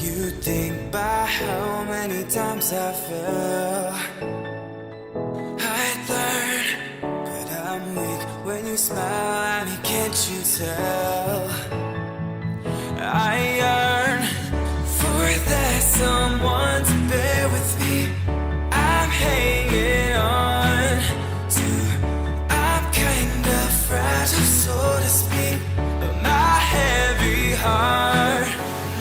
You think about how many times I fell, I learn, but I'm weak when you smile at me, can't you tell? I yearn for that someone to bear with me. I'm hanging on to, I'm kind of fragile, so to speak, but my heavy heart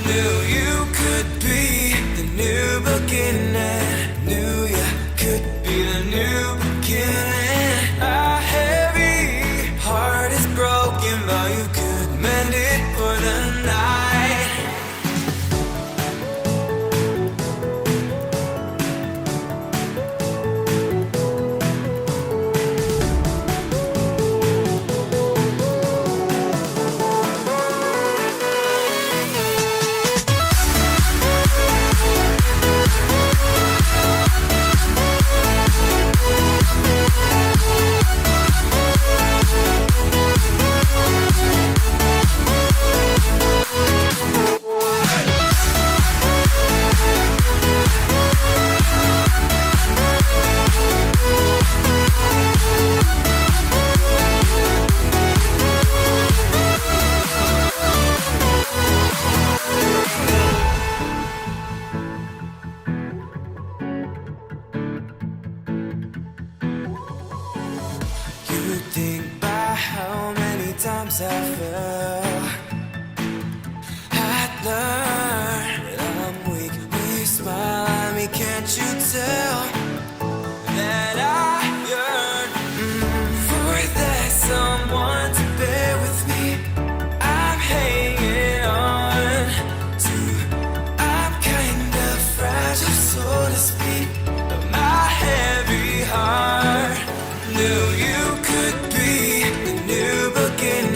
knew you could be the new beginning. Knew you could be the new beginning. A heavy heart is broken, but you could mend it for the night. You think about how many times I fell, I learned that I'm weak when you smile at me, can't you tell? That I yearn for that someone to bear with me. I'm hanging on to, I'm kind of fragile, so to speak, but my heavy heart knew you could be the new beginning.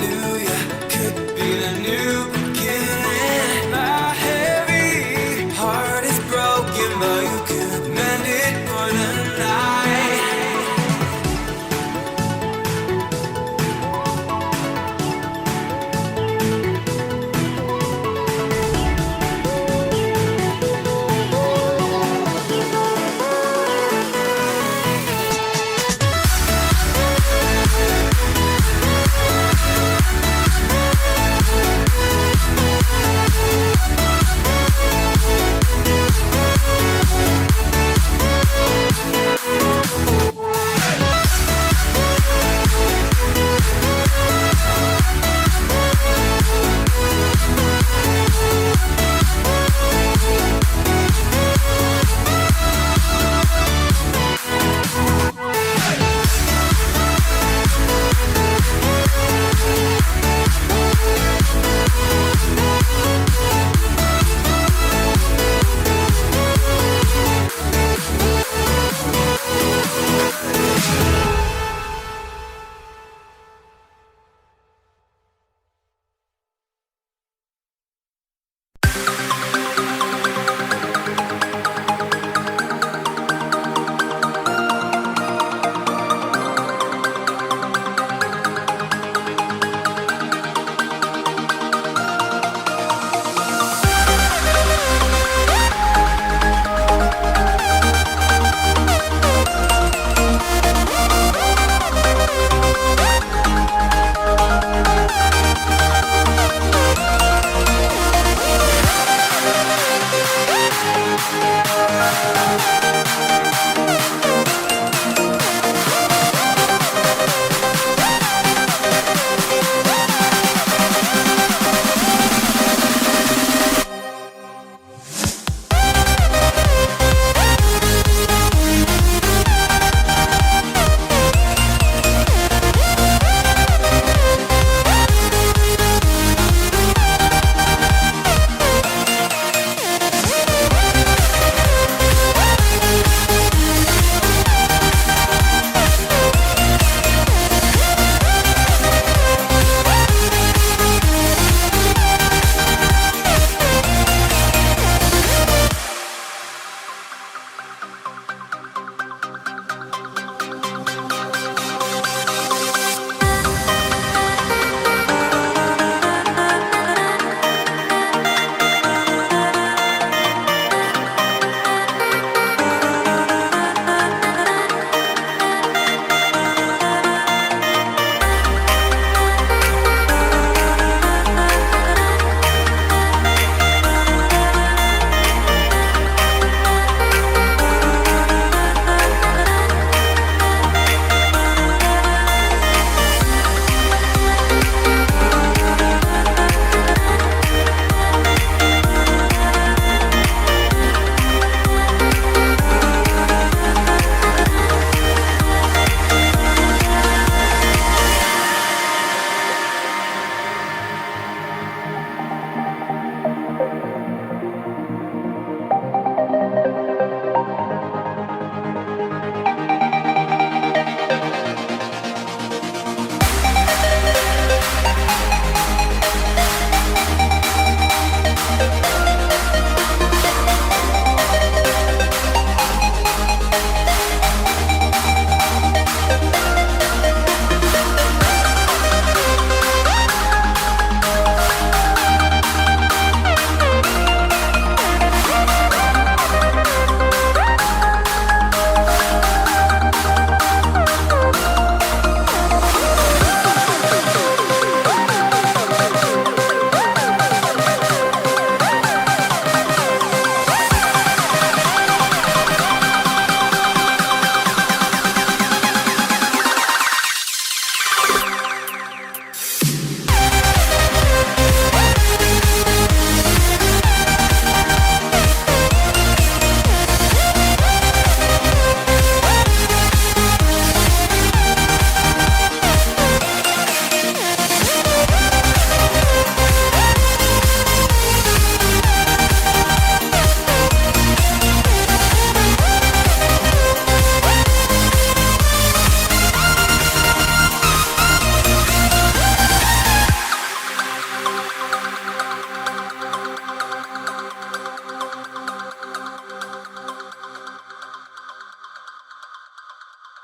Knew you could be the new beginning. My heavy heart is broken, but you could make